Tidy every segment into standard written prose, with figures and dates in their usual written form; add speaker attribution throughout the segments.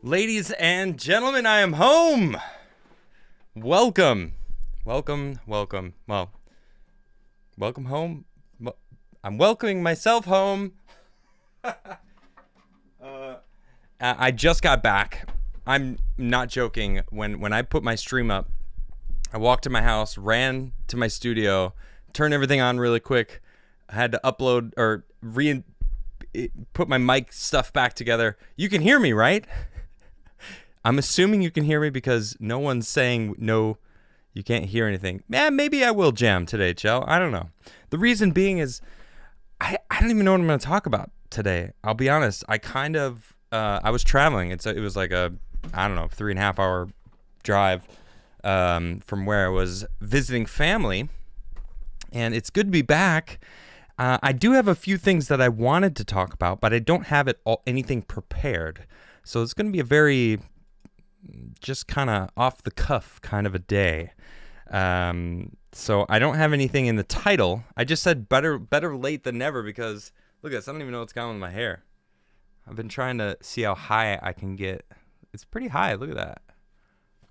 Speaker 1: Ladies and gentlemen, I am home. Welcome. Welcome. Well, welcome home. I'm welcoming myself home. I just got back. I'm not joking. When I put my stream up, I walked to my house, ran to my studio, turned everything on really quick. I had to upload or put my mic stuff back together. You can hear me, right? I'm assuming you can hear me because no one's saying no, you can't hear anything. Maybe I will jam today, Joe. I don't know. The reason being is I don't even know what I'm going to talk about today. I'll be honest. I was traveling. It was like a, 3.5 hour drive from where I was visiting family. And it's good to be back. I do have a few things that I wanted to talk about, but I don't have anything prepared. So it's going to be a very just kind of off the cuff kind of a day. So I don't have anything in the title. I just said better late than never because look at this. I don't even know what's going on with my hair. I've been trying to see how high I can get. It's pretty high. Look at that.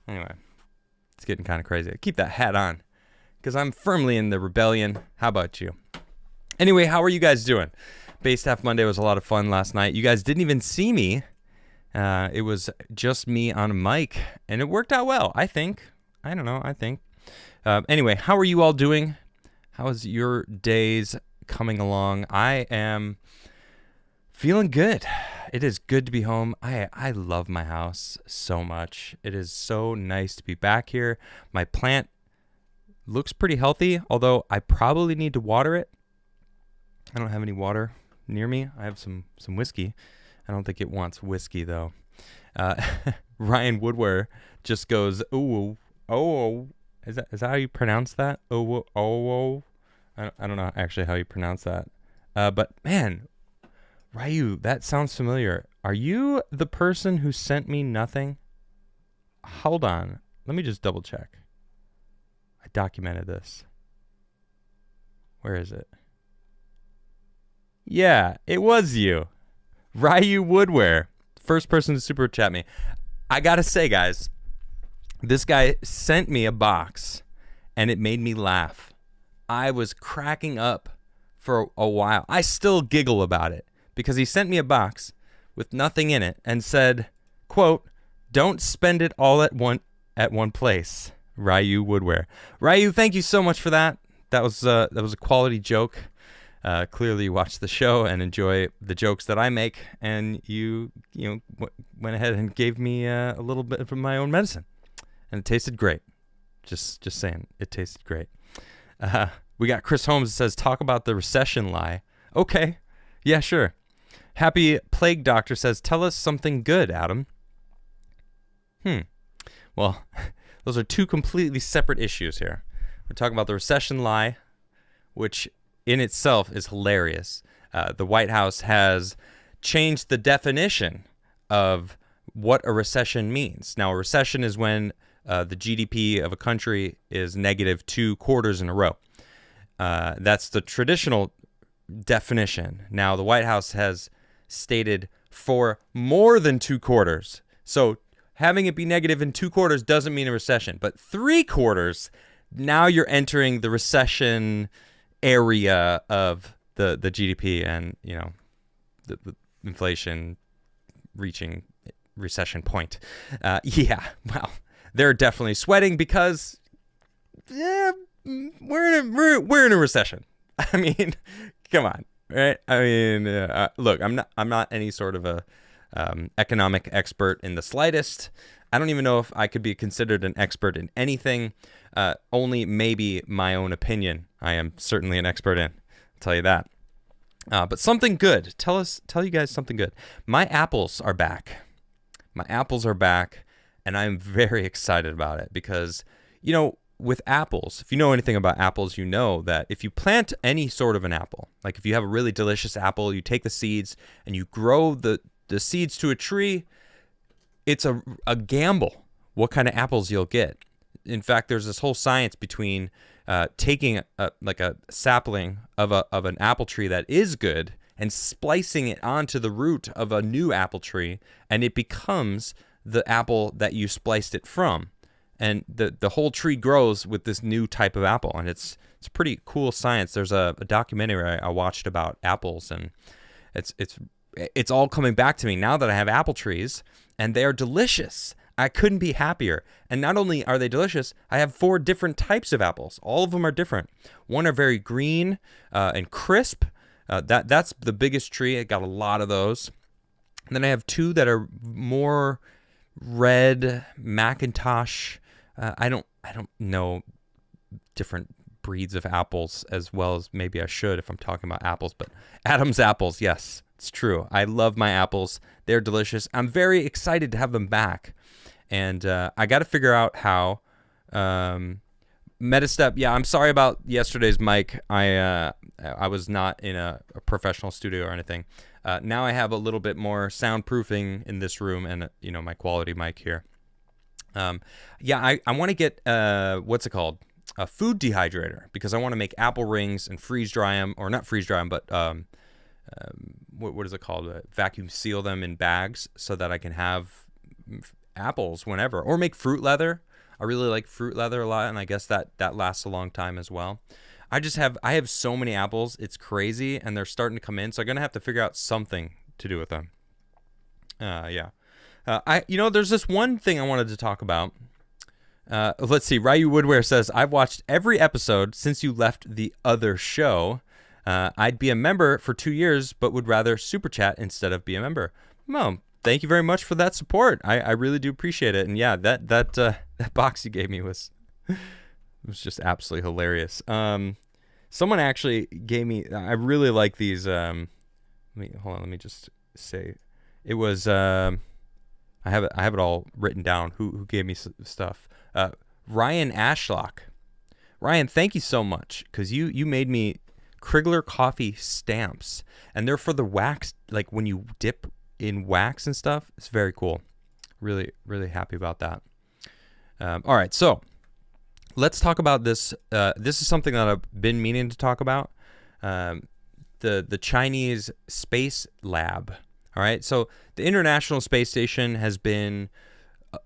Speaker 1: Anyway, it's getting kind of crazy. I keep that hat on because I'm firmly in the rebellion. How about you? Anyway, how are you guys doing? Base Staff Monday was a lot of fun last night. You guys didn't even see me. It was just me on a mic, and it worked out well, I think. I don't know, I think. Anyway, how are you all doing? How is your days coming along? I am feeling good. It is good to be home. I love my house so much. It is so nice to be back here. My plant looks pretty healthy, although I probably need to water it. I don't have any water near me. I have some whiskey. I don't think it wants whiskey, though. Ryan Woodware just goes, oh. Is that how you pronounce that? Oh. I don't know actually how you pronounce that. But, man, Ryu, that sounds familiar. Are you the person who sent me nothing? Hold on. Let me just double check. I documented this. Where is it? Yeah, it was you. Ryu Woodware, first person to super chat me. I gotta say, guys, this guy sent me a box, and it made me laugh. I was cracking up for a while. I still giggle about it because he sent me a box with nothing in it and said, quote, "Don't spend it all at one place." Ryu Woodware. Ryu, thank you so much for that. That was a quality joke. Clearly you watch the show and enjoy the jokes that I make, and you went ahead and gave me a little bit of my own medicine, and it tasted great. Just saying, it tasted great. We got Chris Holmes that says, talk about the recession lie. Okay, yeah, sure. Happy Plague Doctor says, tell us something good, Adam. Well, those are two completely separate issues here. We're talking about the recession lie, which in itself is hilarious. The White House has changed the definition of what a recession means. Now, a recession is when the GDP of a country is negative 2 quarters in a row. That's the traditional definition. Now, the White House has stated for more than 2 quarters. So having it be negative in 2 quarters doesn't mean a recession. But 3 quarters, now you're entering the recession area of the GDP and, the inflation reaching recession point. Yeah, well, they're definitely sweating because we're in a recession. I mean, come on, right? I mean, look, I'm not any sort of a economic expert in the slightest. I don't even know if I could be considered an expert in anything. Only maybe my own opinion I am certainly an expert in. I'll tell you that. But something good. Tell you guys something good. My apples are back. And I'm very excited about it because, with apples, if you know anything about apples, you know that if you plant any sort of an apple, like if you have a really delicious apple, you take the seeds and you grow the seeds to a tree, it's a gamble what kind of apples you'll get. In fact, there's this whole science between taking a sapling of an apple tree that is good and splicing it onto the root of a new apple tree, and it becomes the apple that you spliced it from. And the whole tree grows with this new type of apple, and it's pretty cool science. There's a documentary I watched about apples, and it's all coming back to me now that I have apple trees, and they are delicious. I couldn't be happier. And not only are they delicious, I have 4 different types of apples. All of them are different. One are very green and crisp. That's the biggest tree. I got a lot of those. And then I have 2 that are more red Macintosh. I don't know different breeds of apples as well as maybe I should if I'm talking about apples, but Adam's apples, yes, it's true. I love my apples. They're delicious. I'm very excited to have them back. And I got to figure out how. Metastep, yeah, I'm sorry about yesterday's mic. I was not in a professional studio or anything. Now I have a little bit more soundproofing in this room and, my quality mic here. I want to get, what's it called? A food dehydrator, because I want to make apple rings and freeze dry them, or not freeze dry them, but what is it called? Vacuum seal them in bags so that I can have apples whenever, or make fruit leather. I really like fruit leather a lot, and I guess that lasts a long time as well. I have so many apples, it's crazy, and they're starting to come in, so I'm gonna have to figure out something to do with them. There's this one thing I wanted to talk about. Let's see. Ryu Woodware says, I've watched every episode since you left the other show. I'd be a member for 2 years, but would rather super chat instead of be a member. Well, thank you very much for that support. I really do appreciate it. And yeah, that box you gave me was just absolutely hilarious. Someone actually gave me, I really like these. Let me just say, it was, I have it all written down. Who gave me stuff? Ryan Ashlock. Ryan, thank you so much, because you made me Crigler coffee stamps, and they're for the wax, like when you dip in wax and stuff. It's very cool. Really, really happy about that. All right, so let's talk about this. This is something that I've been meaning to talk about. The Chinese space lab. All right, so the International Space Station has been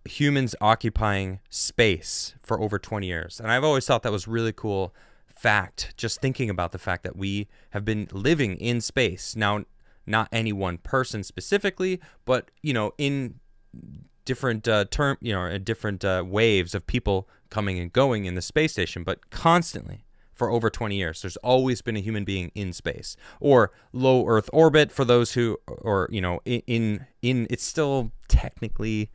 Speaker 1: humans occupying space for over 20 years. And I've always thought that was really cool fact, just thinking about the fact that we have been living in space. Now, not any one person specifically, but, in different different waves of people coming and going in the space station, but constantly for over 20 years. There's always been a human being in space, or low Earth orbit for those who, or, in it's still technically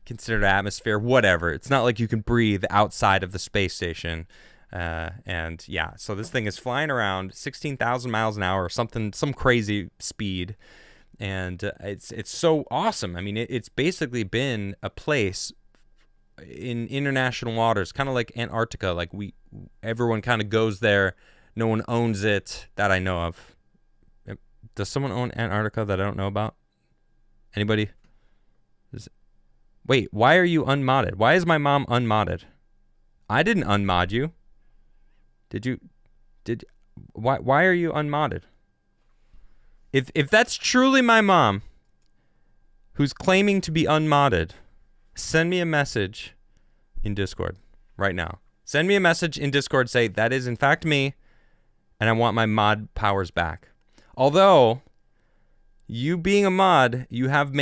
Speaker 1: considered atmosphere, whatever. It's not like you can breathe outside of the space station. So this thing is flying around 16,000 miles an hour or something, some crazy speed. And it's so awesome. I mean, it's basically been a place in international waters, kind of like Antarctica. Like everyone kind of goes there. No one owns it that I know of. Does someone own Antarctica that I don't know about? Anybody? Wait, why are you unmodded? Why is my mom unmodded? I didn't unmod you. Why are you unmodded? If that's truly my mom who's claiming to be unmodded, send me a message in Discord right now. Send me a message in Discord, say that is in fact me, and I want my mod powers back. Although, you being a mod, you have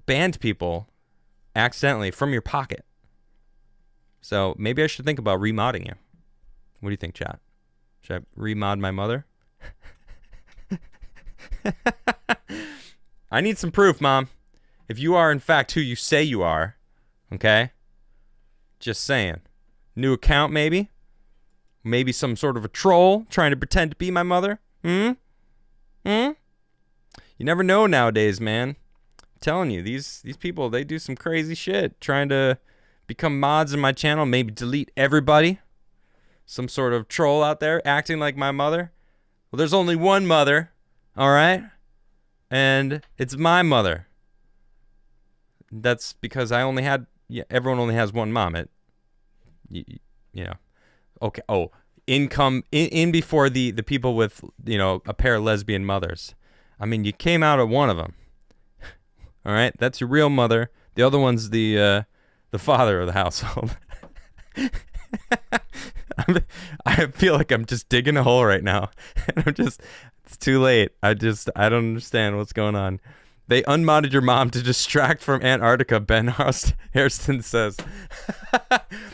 Speaker 1: banned people accidentally from your pocket. So maybe I should think about remodding you. What do you think, chat? Should I remod my mother? I need some proof, Mom. If you are in fact who you say you are, okay? Just saying. New account, maybe? Maybe some sort of a troll trying to pretend to be my mother? You never know nowadays, man. I'm telling you, these people, they do some crazy shit, trying to become mods in my channel, maybe delete everybody. Some sort of troll out there acting like my mother. Well, there's only one mother, all right? And it's my mother. That's because everyone only has one mom. Okay. Oh, in before the people with, a pair of lesbian mothers. I mean, you came out of one of them. All right, that's your real mother. The other one's the father of the household. I feel like I'm just digging a hole right now. It's too late. I don't understand what's going on. They unmodded your mom to distract from Antarctica, Ben Hairston says.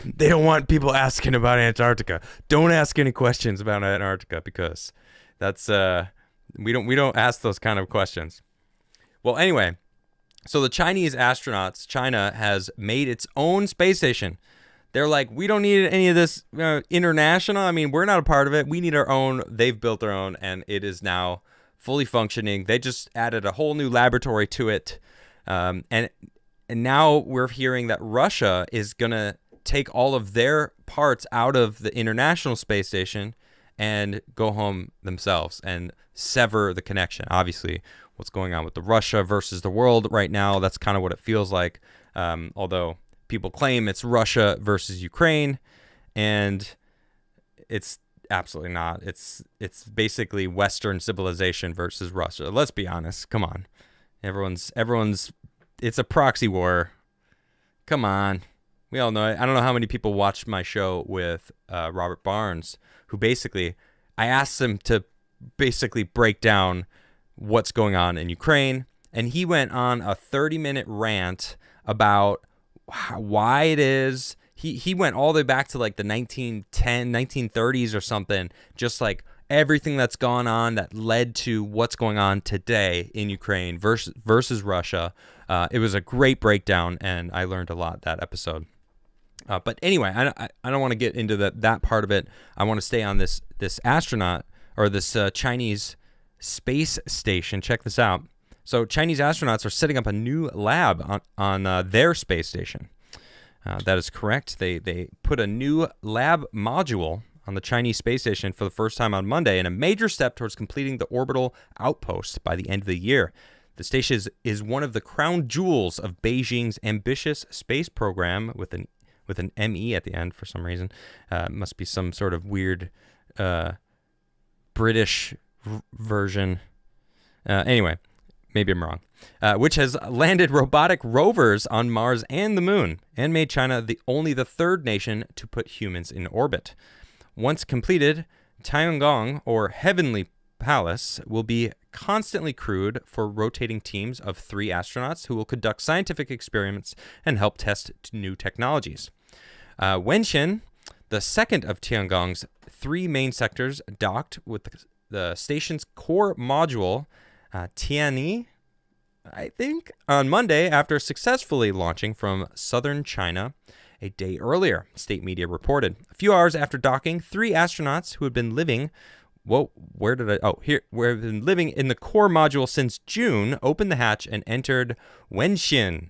Speaker 1: They don't want people asking about Antarctica. Don't ask any questions about Antarctica because that's we don't ask those kind of questions. Well, anyway, so the Chinese astronauts, China has made its own space station. They're like, we don't need any of this international. I mean, we're not a part of it. We need our own. They've built their own, and it is now fully functioning. They just added a whole new laboratory to it. And now we're hearing that Russia is going to take all of their parts out of the International Space Station and go home themselves and sever the connection. Obviously, what's going on with the Russia versus the world right now, that's kind of what it feels like. Although people claim it's Russia versus Ukraine, and it's absolutely not. It's basically Western civilization versus Russia. Let's be honest. Come on. Everyone's it's a proxy war. Come on. We all know it. I don't know how many people watched my show with Robert Barnes, who basically, I asked him to basically break down what's going on in Ukraine, and he went on a 30-minute rant about why it is. He went all the way back to like the 1930s or something, just like everything that's gone on that led to what's going on today in Ukraine versus Russia. It was a great breakdown, and I learned a lot that episode. But anyway, I don't want to get into that part of it. I want to stay on this astronaut, or this Chinese space station. Check this out. So Chinese astronauts are setting up a new lab on their space station. That is correct. They put a new lab module on the Chinese space station for the first time on Monday, in a major step towards completing the orbital outpost by the end of the year. The station is one of the crown jewels of Beijing's ambitious space program with an ME at the end for some reason. Must be some sort of weird British version. Anyway, maybe I'm wrong. Which has landed robotic rovers on Mars and the Moon, and made China only the third nation to put humans in orbit. Once completed, Tiangong, or Heavenly Palace, will be constantly crewed for rotating teams of 3 astronauts who will conduct scientific experiments and help test new technologies. Wenxian, the second of Tiangong's 3 main sectors, docked with the station's core module, Tianyi, I think, on Monday after successfully launching from southern China a day earlier, state media reported. A few hours after docking, 3 astronauts who had been living where have been living in the core module since June opened the hatch and entered Wenxian.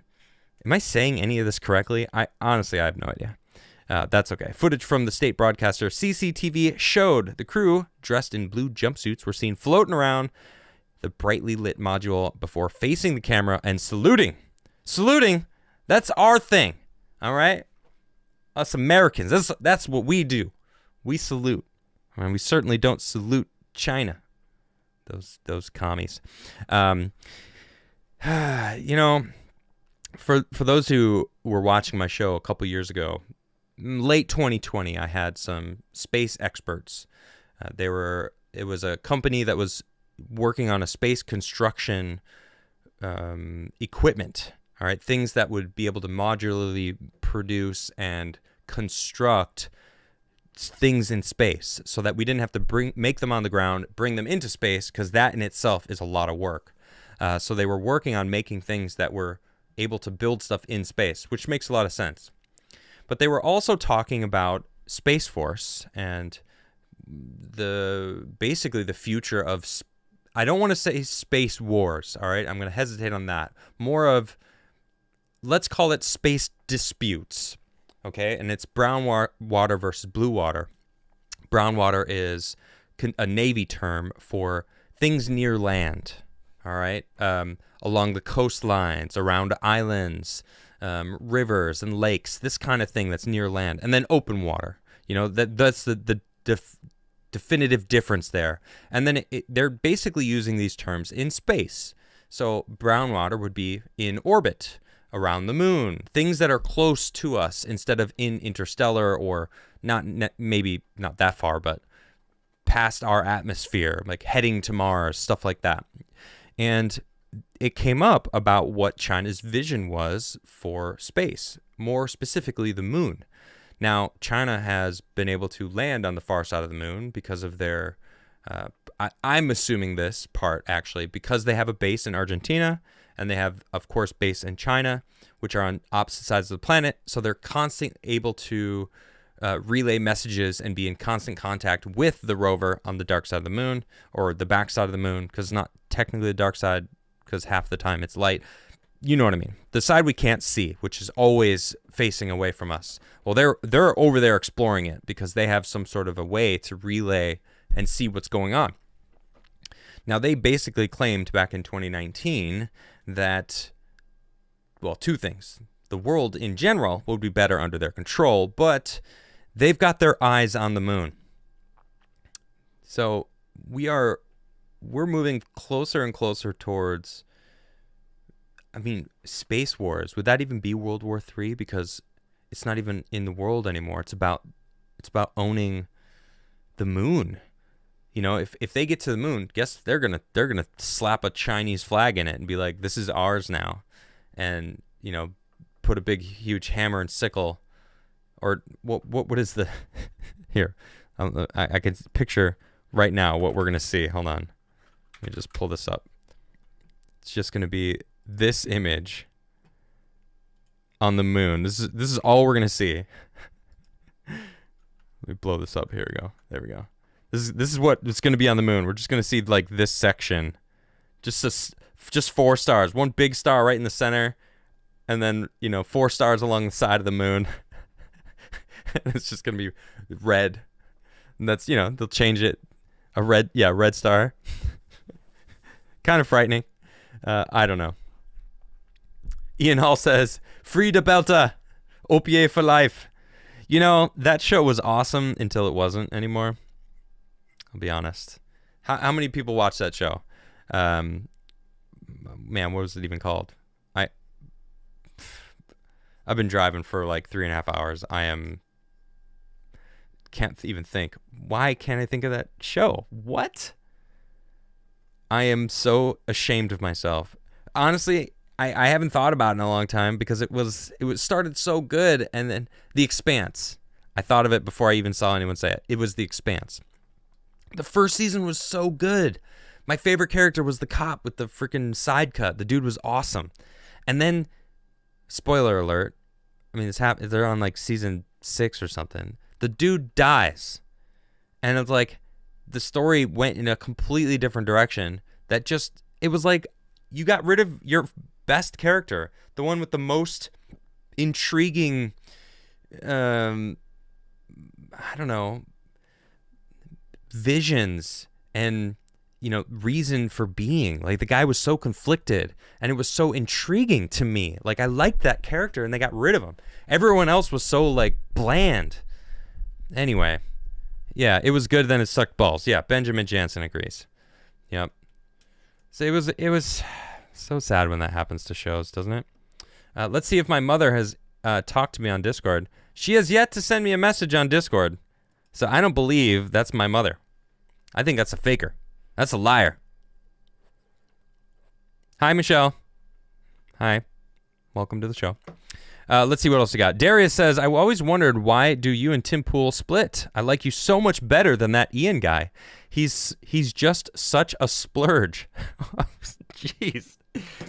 Speaker 1: Am I saying any of this correctly? I have no idea. That's okay. Footage from the state broadcaster CCTV showed the crew, dressed in blue jumpsuits, were seen floating around the brightly lit module before facing the camera and saluting. Saluting, that's our thing, all right? Us Americans, that's what we do. We salute. I mean, we certainly don't salute China. Those commies. For those who were watching my show a couple years ago, late 2020, I had some space experts. It was a company that was working on a space construction equipment, all right, things that would be able to modularly produce and construct things in space, so that we didn't have to make them on the ground, bring them into space, because that in itself is a lot of work. So they were working on making things that were able to build stuff in space, which makes a lot of sense. But they were also talking about Space Force and basically the future of I don't want to say space wars, all right? I'm going to hesitate on that. More of, let's call it space disputes, okay? And it's brown water versus blue water. Brown water is a Navy term for things near land, all right? Along the coastlines, around islands, rivers and lakes, this kind of thing that's near land. And then open water, that's the definitive difference there. And then they're basically using these terms in space. So brown water would be in orbit around the moon, things that are close to us instead of in interstellar or maybe not that far, but past our atmosphere, like heading to Mars, stuff like that. And it came up about what China's vision was for space, more specifically the moon. Now, China has been able to land on the far side of the moon because of their, I'm assuming this part actually, because they have a base in Argentina and they have, of course, base in China, which are on opposite sides of the planet. So they're constantly able to relay messages and be in constant contact with the rover on the dark side of the moon, or the back side of the moon, because it's not technically the dark side, because half the time it's light. You know what I mean? The side we can't see, which is always facing away from us. Well, they're over there exploring it because they have some sort of a way to relay and see what's going on. Now, they basically claimed back in 2019 that, well, two things. The world in general would be better under their control, but they've got their eyes on the moon. So we're moving closer and closer towards, I mean, space wars. Would that even be World War III? Because it's not even in the world anymore. It's about owning the moon. You know, if they get to the moon, guess they're gonna slap a Chinese flag in it and be like, "This is ours now," and you know, put a big huge hammer and sickle, or what is the here? I can picture right now what we're gonna see. Hold on, let me just pull this up. It's just gonna be this image on the moon. This is all we're gonna see. Let me blow this up. Here we go. There we go. This is what it's gonna be on the moon. We're just gonna see like this section, just 4 stars, one big star right in the center, and then 4 stars along the side of the moon. It's just gonna be red, and that's they'll change it red star. Kind of frightening. I don't know. Ian Hall says, "Free to Belta, Opiate for life." That show was awesome until it wasn't anymore. I'll be honest. How many people watch that show? Man, what was it even called? I've been driving for like 3.5 hours. Can't even think. Why can't I think of that show? What? I am so ashamed of myself. Honestly, I haven't thought about it in a long time because it started so good, and then The Expanse. I thought of it before I even saw anyone say it. It was The Expanse. The first season was so good. My favorite character was the cop with the freaking side cut. The dude was awesome. And then, spoiler alert, I mean, they're on like season 6 or something. The dude dies. And it's like, the story went in a completely different direction. It was like, you got rid of your best character. The one with the most intriguing, I don't know, visions and reason for being. Like, the guy was so conflicted and it was so intriguing to me. Like, I liked that character and they got rid of him. Everyone else was so like bland. Anyway, yeah, it was good, then it sucked balls. Yeah, Benjamin Jansen agrees. Yep. So it was so sad when that happens to shows, doesn't it? Let's see if my mother has talked to me on Discord. She has yet to send me a message on Discord, so I don't believe that's my mother. I think that's a faker. That's a liar. Hi, Michelle. Hi. Welcome to the show. Let's see what else we got. Darius says, "I always wondered, why do you and Tim Pool split? I like you so much better than that Ian guy. He's just such a splurge." Jeez.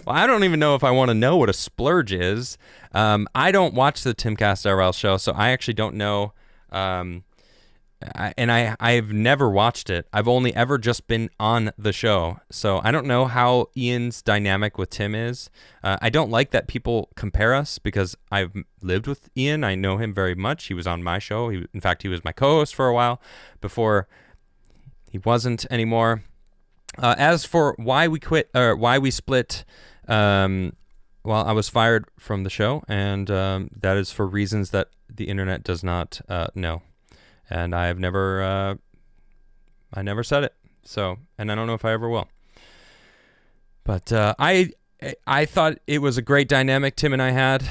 Speaker 1: Well, I don't even know if I want to know what a splurge is. I don't watch the Timcast IRL show, so I actually don't know. I've never watched it. I've only ever just been on the show, so I don't know how Ian's dynamic with Tim is. I don't like that people compare us because I've lived with Ian. I know him very much. He was on my show. In fact, he was my co-host for a while before he wasn't anymore. As for why we quit or why we split, well, I was fired from the show, and that is for reasons that the internet does not know. and I never said it. So, and I don't know if I ever will. But I thought it was a great dynamic Tim and I had.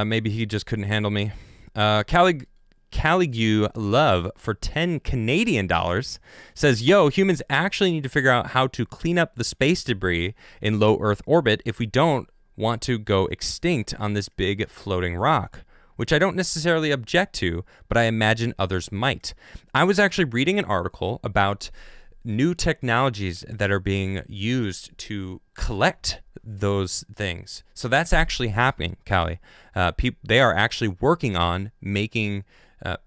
Speaker 1: Maybe he just couldn't handle me. Caligu Love for 10 Canadian dollars says, yo, humans actually need to figure out how to clean up the space debris in low Earth orbit if we don't want to go extinct on this big floating rock, which I don't necessarily object to, but I imagine others might. I was actually reading an article about new technologies that are being used to collect those things. So that's actually happening, Callie. They are actually working on making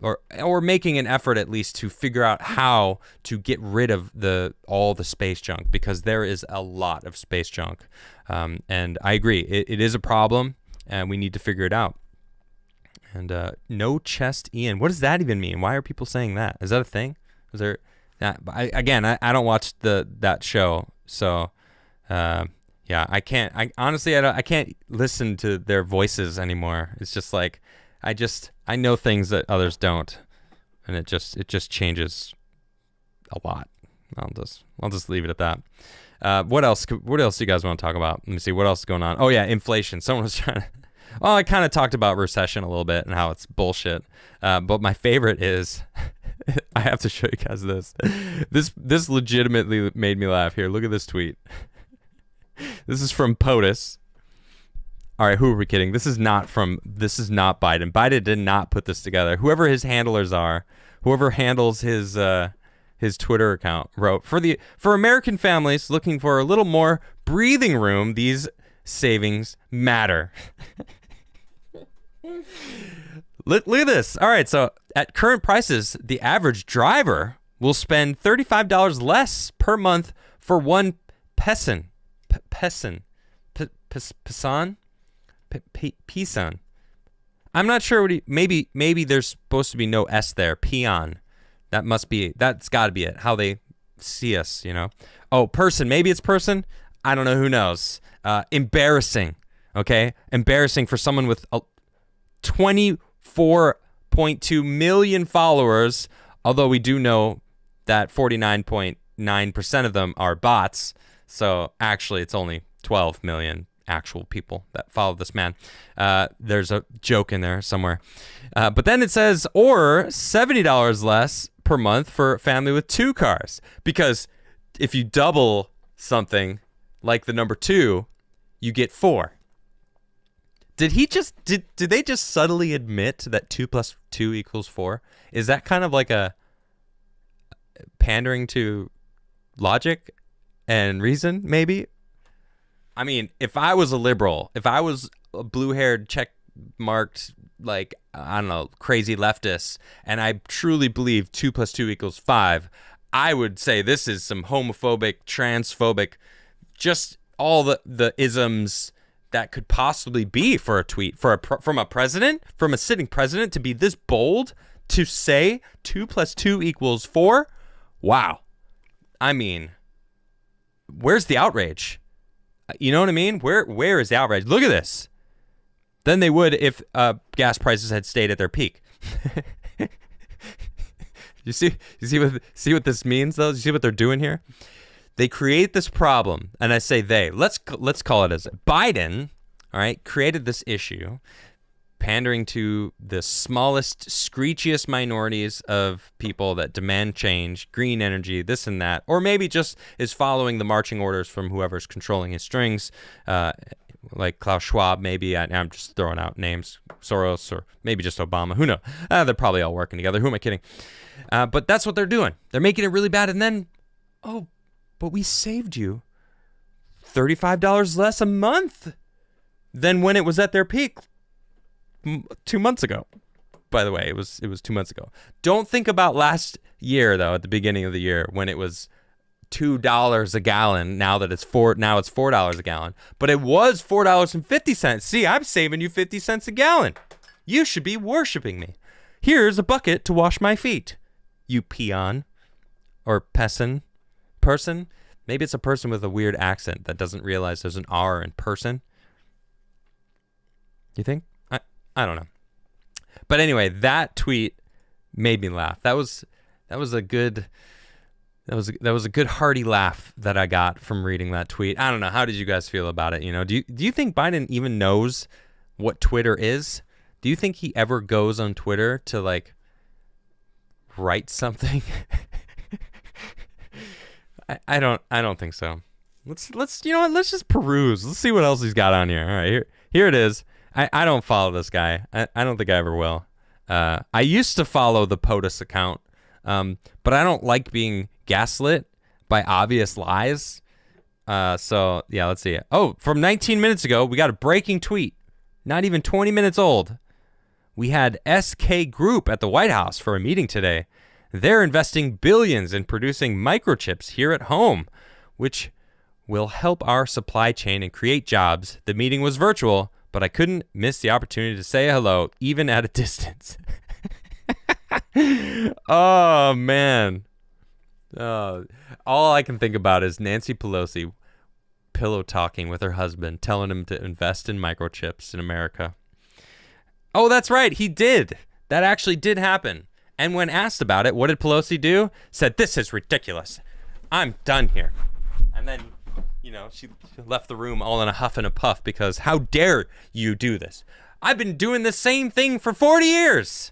Speaker 1: or making an effort at least to figure out how to get rid of all the space junk, because there is a lot of space junk. And I agree, it is a problem, and we need to figure it out. And no chest Ian, what does that even mean? Why are people saying that? Is that a thing? Is there? I don't watch that show, so yeah, I can't. I can't listen to their voices anymore. It's just like I know things that others don't, and it just changes a lot. I'll just leave it at that. What else do you guys want to talk about? Let me see what else is going on. Oh yeah, inflation. Someone was trying to. Well, I kind of talked about recession a little bit and how it's bullshit. But my favorite is. I have to show you guys this. This legitimately made me laugh. Here, look at this tweet. This is from POTUS. All right, who are we kidding? This is not Biden. Biden did not put this together. Whoever his handlers are, whoever handles his Twitter account, wrote for American families looking for a little more breathing room, these savings matter. Look at this. All right, so at current prices, the average driver will spend $35 less per month for one peson. Peson. I'm not sure what maybe there's supposed to be no S there. Peon. That's got to be it. How they see us, you know. Oh, person. Maybe it's person. I don't know. Who knows? Embarrassing. Okay, embarrassing for someone with 24.2 million followers, although we do know that 49.9% of them are bots, so actually it's only 12 million actual people that follow this man. There's a joke in there somewhere. But then it says, or $70 less per month for a family with 2 cars, because if you double something like the number 2, you get 4. Did they just subtly admit that 2 plus 2 equals 4? Is that kind of like a pandering to logic and reason, maybe? I mean, if I was a liberal, if I was a blue-haired, check-marked, like, I don't know, crazy leftist, and I truly believe 2 plus 2 equals 5, I would say this is some homophobic, transphobic, just all the isms that could possibly be for a tweet from a president, from a sitting president, to be this bold to say 2 plus 2 equals 4. Wow. I mean, where's the outrage? You know what I mean? Where is the outrage? Look at this. Than they would if gas prices had stayed at their peak. You see what this means, though? You see what they're doing here? They create this problem, and I say they. Let's call it as Biden, all right, created this issue, pandering to the smallest, screechiest minorities of people that demand change, green energy, this and that, or maybe just is following the marching orders from whoever's controlling his strings, like Klaus Schwab, maybe. I'm just throwing out names, Soros, or maybe just Obama. Who knows? They're probably all working together. Who am I kidding? But that's what they're doing. They're making it really bad, and then, but we saved you $35 less a month than when it was at their peak 2 months ago. By the way, it was 2 months ago. Don't think about last year, though, at the beginning of the year when it was $2 a gallon. Now it's $4 a gallon. But it was $4.50. See, I'm saving you 50 cents a gallon. You should be worshiping me. Here's a bucket to wash my feet, you peon or person. Maybe it's a person with a weird accent that doesn't realize there's an R in person. You think? I don't know. But anyway, that tweet made me laugh. That was a good hearty laugh that I got from reading that tweet. I don't know. How did you guys feel about it? You know, do you think Biden even knows what Twitter is? Do you think he ever goes on Twitter to like write something? I don't think so. Let's you know what? Let's just peruse. Let's see what else he's got on here. All right, here it is. I don't follow this guy. I don't think I ever will. I used to follow the POTUS account, but I don't like being gaslit by obvious lies. So yeah, let's see it. Oh, from 19 minutes ago, we got a breaking tweet. Not even 20 minutes old. We had SK Group at the White House for a meeting today. They're investing billions in producing microchips here at home, which will help our supply chain and create jobs. The meeting was virtual, but I couldn't miss the opportunity to say hello, even at a distance. Oh, man. All I can think about is Nancy Pelosi pillow talking with her husband, telling him to invest in microchips in America. Oh, that's right. He did. That actually did happen. And when asked about it, what did Pelosi do? Said, "This is ridiculous. I'm done here." And then, you know, she left the room all in a huff and a puff because how dare you do this? I've been doing the same thing for 40 years.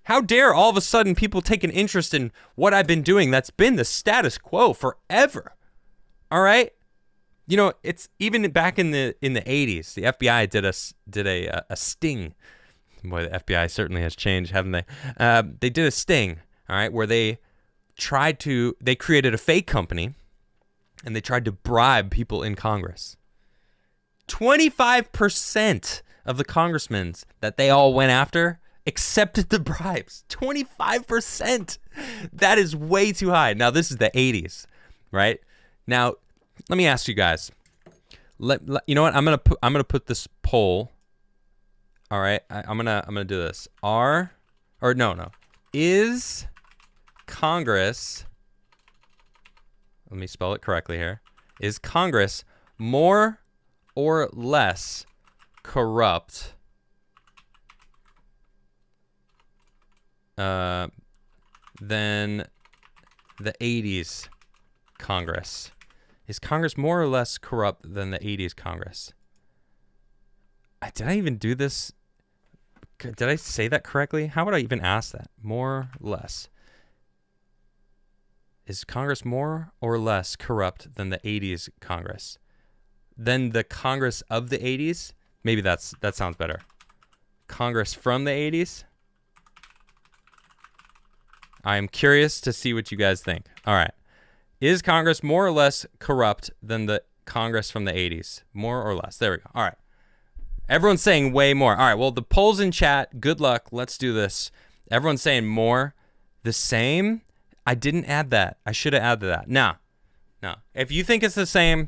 Speaker 1: How dare all of a sudden people take an interest in what I've been doing? That's been the status quo forever. All right? You know, it's even back in the 80s, the FBI did a sting. Boy, the FBI certainly has changed, haven't they? They did a sting, all right, where they created a fake company and they tried to bribe people in Congress. 25% of the congressmen that they all went after accepted the bribes. 25%. That is way too high. Now, this is the 80s, right? Now, let me ask you guys. You know what? I'm gonna put this poll. All right, I'm gonna do this. Is Congress? Let me spell it correctly here. Is Congress more or less corrupt than the 80s Congress? Is Congress more or less corrupt than the 80s Congress? Did I even do this? Did I say that correctly? How would I even ask that? More or less. Is Congress more or less corrupt than the 80s Congress? Than the Congress of the 80s? Maybe that sounds better. Congress from the 80s? I am curious to see what you guys think. All right. Is Congress more or less corrupt than the Congress from the 80s? More or less. There we go. All right. Everyone's saying way more. All right, well, the polls in chat, good luck. Let's do this. Everyone's saying more. The same? I didn't add that. I should have added that. No. If you think it's the same,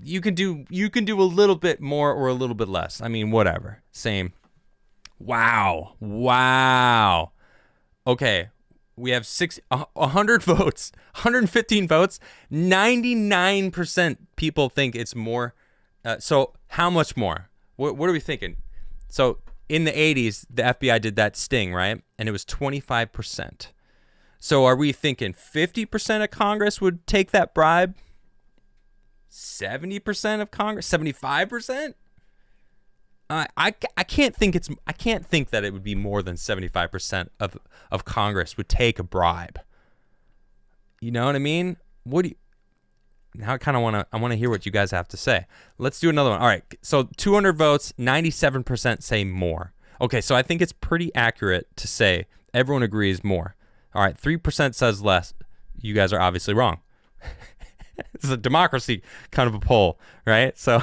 Speaker 1: you can do a little bit more or a little bit less. I mean, whatever. Same. Wow. Okay, we have 100 votes, 115 votes. 99% people think it's more. So how much more? What are we thinking? So in the 80s, the FBI did that sting, right? And it was 25%. So are we thinking 50% of Congress would take that bribe? 70% of Congress? 75%? I can't think that it would be more than 75% of Congress would take a bribe. You know what I mean? Now I want to hear what you guys have to say. Let's do another one. All right. So 200 votes, 97% say more. Okay, so I think it's pretty accurate to say everyone agrees more. All right, 3% says less. You guys are obviously wrong. It's a democracy kind of a poll, right? So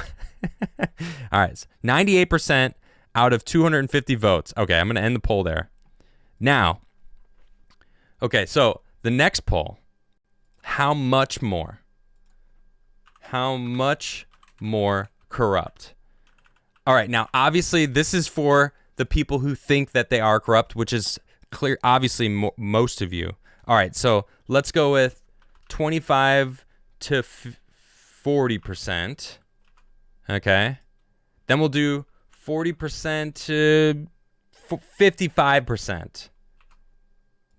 Speaker 1: all right, so 98% out of 250 votes. Okay, I'm going to end the poll there. Now, okay, so the next poll, how much more? How much more corrupt? All right, now, obviously, this is for the people who think that they are corrupt, which is clear, obviously, most of you. All right, so let's go with 25 to 40%. Okay. Then we'll do 40% to 55%.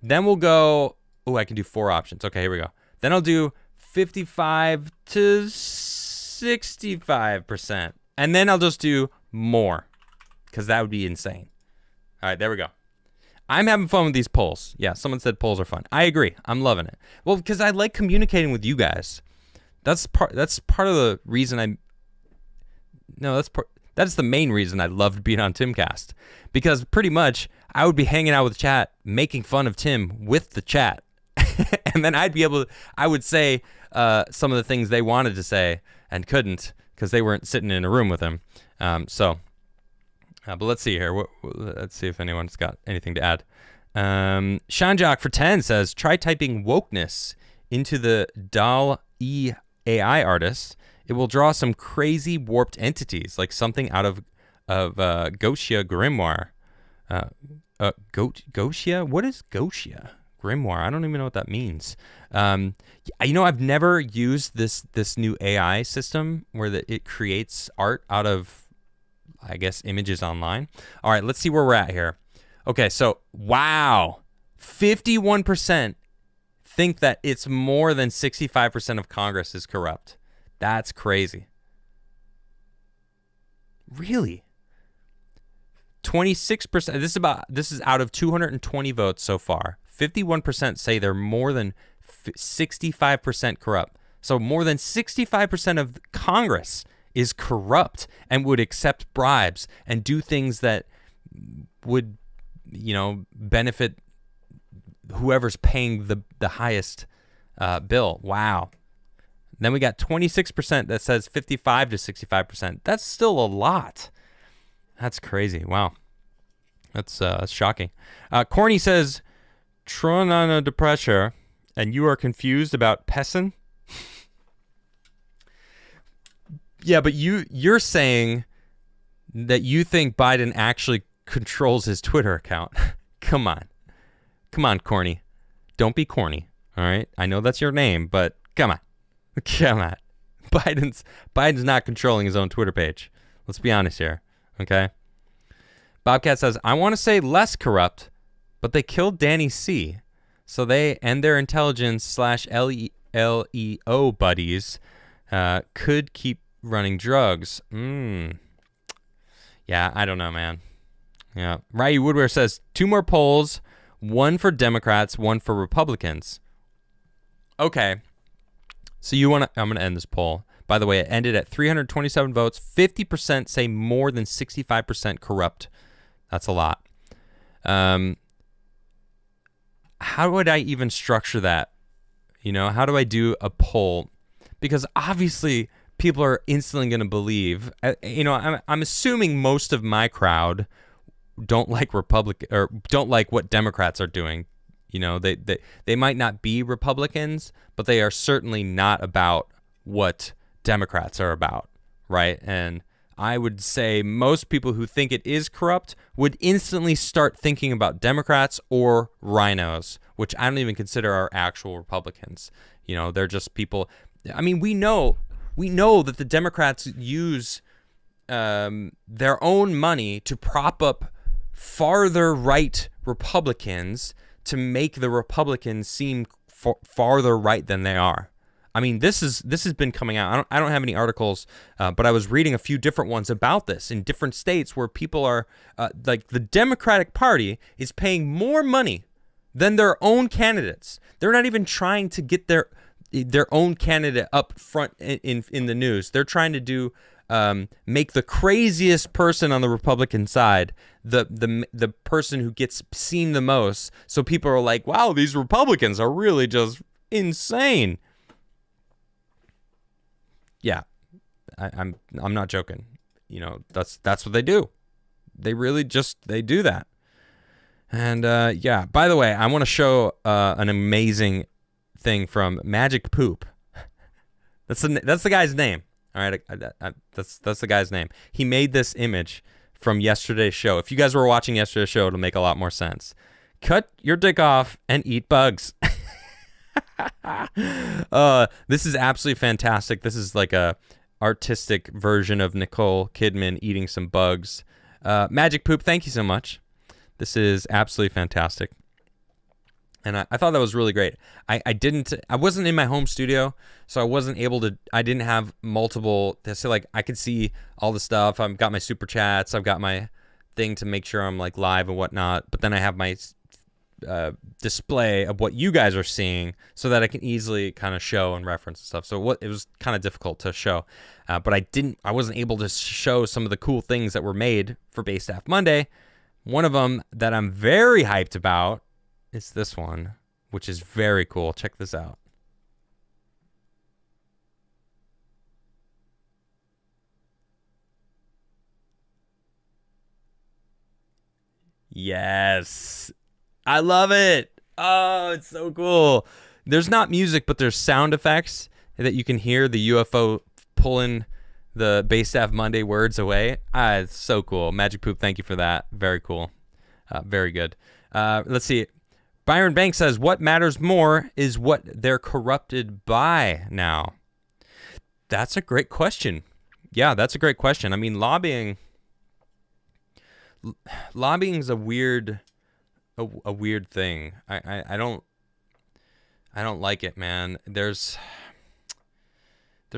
Speaker 1: Then we'll go. Oh, I can do 4 options. Okay, here we go. Then I'll do 55 to 65%. And then I'll just do more, because that would be insane. All right, there we go. I'm having fun with these polls. Yeah, someone said polls are fun. I agree. I'm loving it. Well, because I like communicating with you guys. That's part of the reason that's the main reason I loved being on Timcast. Because pretty much I would be hanging out with chat, making fun of Tim with the chat. And then I would say some of the things they wanted to say and couldn't, because they weren't sitting in a room with him. But let's see here. Let's see if anyone's got anything to add. Shanjak for 10 says, try typing wokeness into the DAL-E AI artist. It will draw some crazy warped entities, like something out of Gotia Grimoire. Gotia? What is Gotia Grimoire? I don't even know what that means. I've never used this new AI system where it creates art out of, I guess, images online. All right, let's see where we're at here. Okay, so, wow. 51% think that it's more than 65% of Congress is corrupt. That's crazy. Really? 26%. This is out of 220 votes so far. 51% say they're more than 65% corrupt. So more than 65% of Congress is corrupt and would accept bribes and do things that would, benefit whoever's paying the highest bill. Wow. Then we got 26% that says 55 to 65%. That's still a lot. That's crazy. Wow. That's shocking. Corny says, Tronana de pressure, and you are confused about Pessin? Yeah, but you're saying that you think Biden actually controls his Twitter account. Come on, Corny. Don't be corny, all right? I know that's your name, but come on. Biden's not controlling his own Twitter page. Let's be honest here, okay? Bobcat says, I want to say less corrupt, but they killed Danny C. So they and their intelligence / LEO buddies could keep running drugs. Yeah, I don't know, man. Yeah. Ryu Woodware says 2 more polls, 1 for Democrats, 1 for Republicans. Okay. So I'm going to end this poll. By the way, it ended at 327 votes. 50% say more than 65% corrupt. That's a lot. How would I even structure that? How do I do a poll? Because obviously people are instantly going to believe. I'm assuming most of my crowd don't like don't like what Democrats are doing. They might not be Republicans, but they are certainly not about what Democrats are about, right? And I would say most people who think it is corrupt would instantly start thinking about Democrats or rhinos, which I don't even consider are actual Republicans. They're just people. I mean, we know that the Democrats use their own money to prop up farther right Republicans to make the Republicans seem farther right than they are. I mean, this has been coming out. I don't have any articles, but I was reading a few different ones about this in different states where people are like the Democratic Party is paying more money than their own candidates. They're not even trying to get their own candidate up front in the news. They're trying to do make the craziest person on the Republican side the person who gets seen the most. So people are like, wow, these Republicans are really just insane. Yeah, I'm not joking. That's what they do. They really they do that. And yeah, by the way, I want to show an amazing thing from Magic Poop. That's the guy's name. All right, that's the guy's name. He made this image from yesterday's show. If you guys were watching yesterday's show, it'll make a lot more sense. Cut your dick off and eat bugs. This is absolutely fantastic. This is like a artistic version of Nicole Kidman eating some bugs. Magic Poop, thank you so much. This is absolutely fantastic. And I thought that was really great. I wasn't in my home studio, so I wasn't able to, I didn't have multiple, so like I could see all the stuff. I've got my super chats. I've got my thing to make sure I'm like live and whatnot. But then I have my display of what you guys are seeing so that I can easily kind of show and reference and stuff. So it was kind of difficult to show. But I wasn't able to show some of the cool things that were made for Base Staff Monday. One of them that I'm very hyped about is this one, which is very cool. Check this out. Yes. I love it. Oh, it's so cool. There's not music, but there's sound effects that you can hear the UFO pulling the Base Staff Monday words away. It's so cool. Magic Poop, thank you for that. Very cool. Very good. Let's see. Byron Banks says, what matters more is what they're corrupted by now. That's a great question. Yeah, that's a great question. I mean, lobbying is a weird thing. I don't like it, man. There's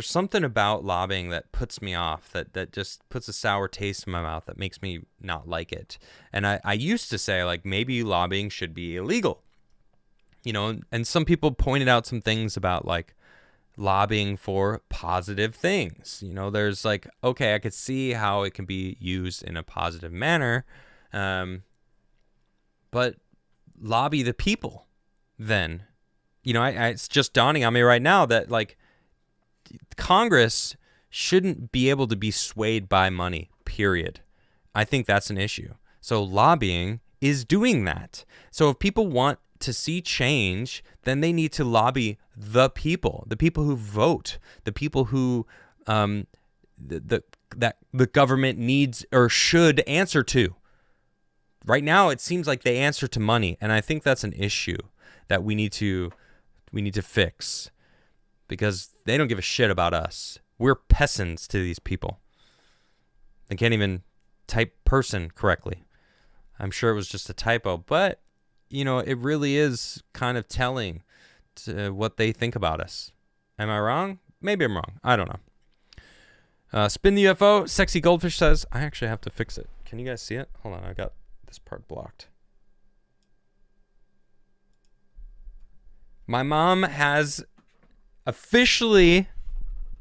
Speaker 1: something about lobbying that puts me off, that just puts a sour taste in my mouth, that makes me not like it. And I used to say, like, maybe lobbying should be illegal, you know, and some people pointed out some things about, like, lobbying for positive things. You know, there's like, okay, I could see how it can be used in a positive manner, but lobby the people then. You know, it's just dawning on me right now that, like, Congress shouldn't be able to be swayed by money, period. I think that's an issue. So lobbying is doing that. So if people want to see change, then they need to lobby the people who vote, the people who that the government needs or should answer to. Right now, it seems like they answer to money, and I think that's an issue that we need to fix, because they don't give a shit about us. We're peasants to these people. They can't even type person correctly. I'm sure it was just a typo, but you know, it really is kind of telling to what they think about us. Am I wrong? Maybe I'm wrong. I don't know. Spin the UFO. Sexy Goldfish says, I actually have to fix it. Can you guys see it? Hold on, I got this part blocked. My mom has officially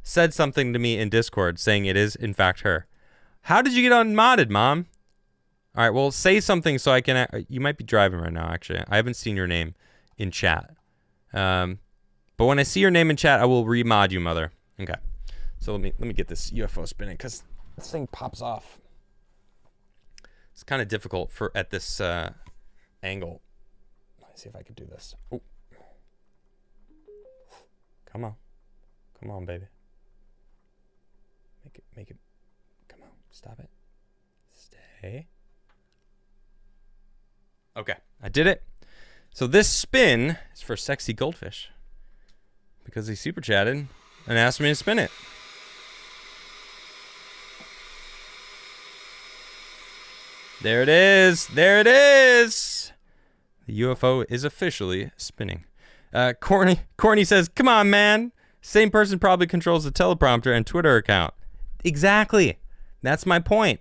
Speaker 1: said something to me in Discord saying it is in fact her. How did you get unmodded, Mom? All right, well, say something so I can. You might be driving right now, actually. I haven't seen your name in chat. But when I see your name in chat, I will remod you, Mother. Okay. So let me get this UFO spinning, because this thing pops off. It's kind of difficult at this angle. Let me see if I can do this. Ooh. Come on, baby. Make it. Come on, stop it. Stay. Okay, I did it. So this spin is for Sexy Goldfish, because he super chatted and asked me to spin it. There it is. There it is. The UFO is officially spinning. Corny says, come on, man. Same person probably controls the teleprompter and Twitter account. Exactly. That's my point.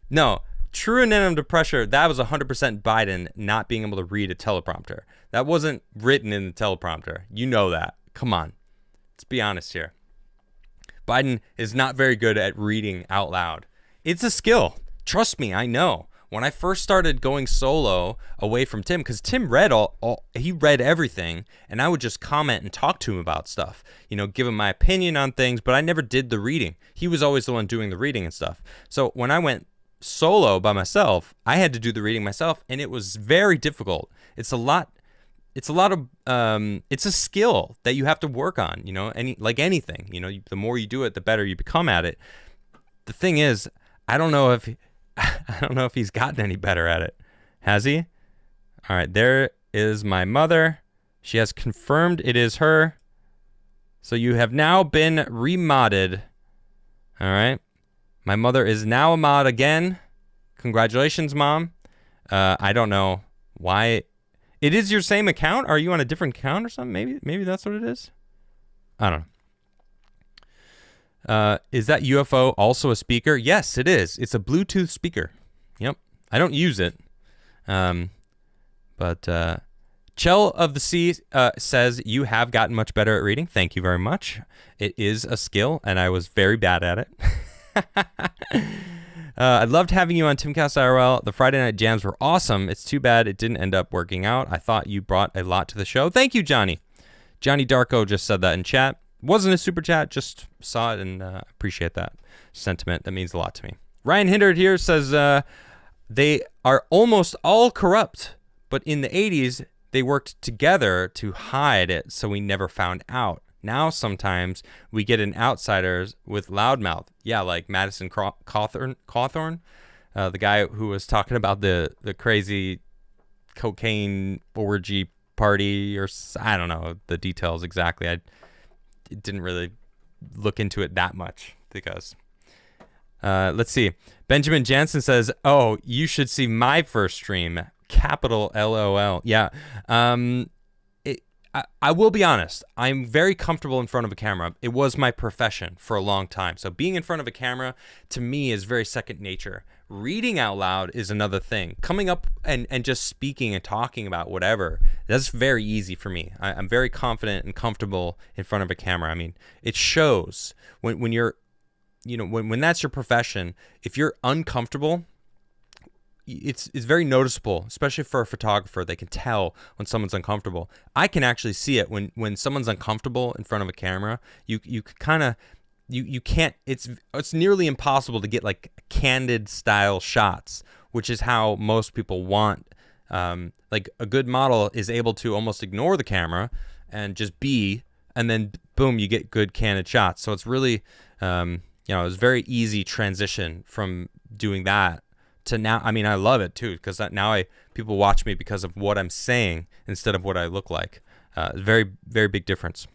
Speaker 1: No, true anonymous to pressure, that was 100% Biden not being able to read a teleprompter. That wasn't written in the teleprompter. You know that. Come on. Let's be honest here. Biden is not very good at reading out loud. It's a skill. Trust me, I know. When I first started going solo away from Tim, because Tim read he read everything, and I would just comment and talk to him about stuff, you know, give him my opinion on things, but I never did the reading. He was always the one doing the reading and stuff. So when I went solo by myself, I had to do the reading myself, and it was very difficult. It's a skill that you have to work on, you know, like anything, you know, the more you do it, the better you become at it. The thing is, I don't know if he's gotten any better at it. Has he? All right, there is my mother. She has confirmed it is her. So you have now been remodded. All right. My mother is now a mod again. Congratulations, Mom. I don't know why It is your same account? Are you on a different account or something? Maybe that's what it is. I don't know. Is that UFO also a speaker? Yes, it is. It's a Bluetooth speaker. Yep. I don't use it. But Chell of the Sea says, you have gotten much better at reading. Thank you very much. It is a skill, and I was very bad at it. I loved having you on Timcast IRL. The Friday night jams were awesome. It's too bad it didn't end up working out. I thought you brought a lot to the show. Thank you, Johnny. Johnny Darko just said that in chat. Wasn't a super chat, just saw it and appreciate that sentiment. That means a lot to me. Ryan Hindert here says they are almost all corrupt, but in the 80s, they worked together to hide it so we never found out. Now sometimes we get in outsiders with loudmouth. Yeah, like Madison Cawthorn, the guy who was talking about the crazy cocaine orgy party, or I don't know the details exactly. I didn't really look into it that much because let's see. Benjamin Jansen says, oh, you should see my first stream. Capital LOL. Yeah. I will be honest. I'm very comfortable in front of a camera. It was my profession for a long time. So being in front of a camera, to me, is very second nature. Reading out loud is another thing. Coming up and just speaking and talking about whatever, that's very easy for me. I'm very confident and comfortable in front of a camera. I mean, it shows when you're, when that's your profession, if you're uncomfortable, it's very noticeable, especially for a photographer. They can tell when someone's uncomfortable. I can actually see it when someone's uncomfortable in front of a camera. You kind of you can't. It's nearly impossible to get like candid style shots, which is how most people want. Like a good model is able to almost ignore the camera and just be, and then boom, you get good candid shots. So it's really it's very easy transition from doing that to now. I mean, I love it too, because now people watch me because of what I'm saying instead of what I look like. Very, very big difference.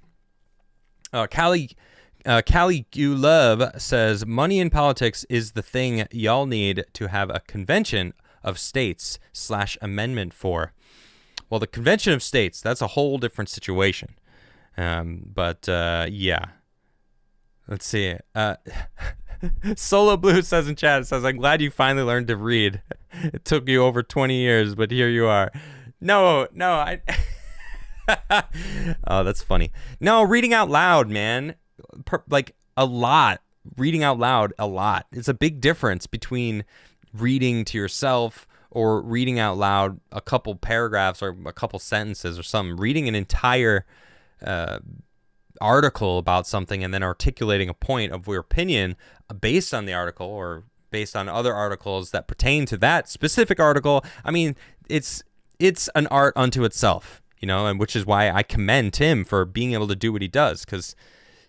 Speaker 1: Callie you love says, money in politics is the thing y'all need to have a convention of states / amendment for. Well, the convention of states, that's a whole different situation. But yeah. Let's see. Solo Blue says in chat, says, I'm glad you finally learned to read. It took you over 20 years, but here you are. No, I... Oh, that's funny. No, reading out loud, man. Like, a lot. Reading out loud, a lot. It's a big difference between reading to yourself or reading out loud a couple paragraphs or a couple sentences or something. Reading an entire article about something and then articulating a point of your opinion based on the article or based on other articles that pertain to that specific article. I mean, it's an art unto itself, and which is why I commend Tim for being able to do what he does, because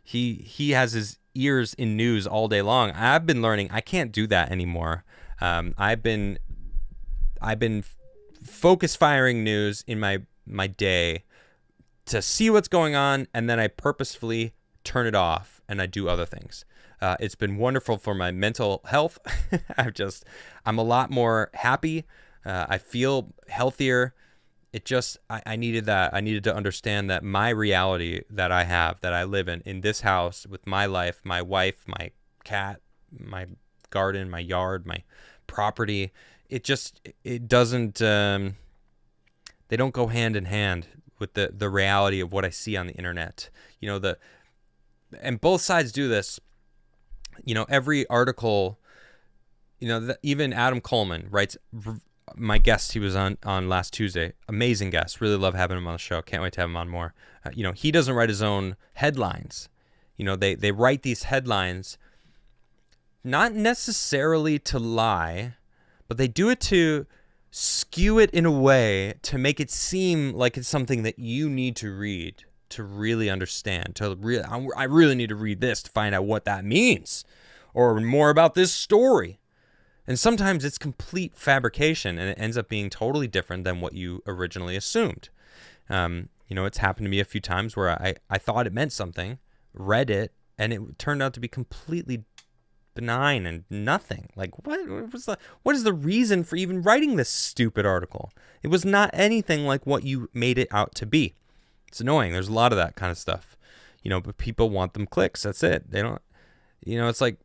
Speaker 1: he has his ears in news all day long. I've been learning I can't do that anymore. I've been focus firing news in my day to see what's going on, and then I purposefully turn it off and I do other things. It's been wonderful for my mental health. I'm a lot more happy. I feel healthier. I needed that. I needed to understand that my reality that I have, that I live in this house with my life, my wife, my cat, my garden, my yard, my property, it doesn't, they don't go hand in hand with the reality of what I see on the internet. And both sides do this. Every article, even Adam Coleman writes, my guest he was on last Tuesday, amazing guest, really love having him on the show, can't wait to have him on more. He doesn't write his own headlines. They write these headlines not necessarily to lie, but they do it to skew it in a way to make it seem like it's something that you need to read to really understand. I really need to read this to find out what that means, or more about this story. And sometimes it's complete fabrication, and it ends up being totally different than what you originally assumed. It's happened to me a few times where I thought it meant something, read it, and it turned out to be completely benign and nothing. Like, what is the reason for even writing this stupid article? It was not anything like what you made it out to be. It's annoying. There's a lot of that kind of stuff, but people want them clicks. That's it. They don't, it's like,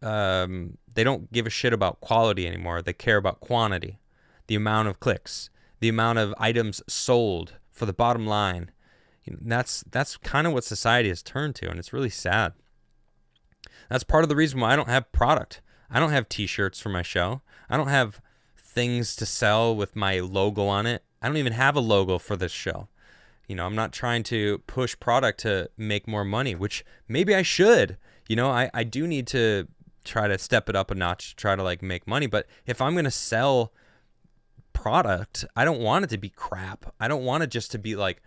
Speaker 1: they don't give a shit about quality anymore. They care about quantity, the amount of clicks, the amount of items sold for the bottom line. That's kind of what society has turned to, and it's really sad. That's part of the reason why I don't have product. I don't have t-shirts for my show. I don't have things to sell with my logo on it. I don't even have a logo for this show. I'm not trying to push product to make more money, which maybe I should. I do need to try to step it up a notch, try to like make money. But if I'm going to sell product, I don't want it to be crap. I don't want it just to be like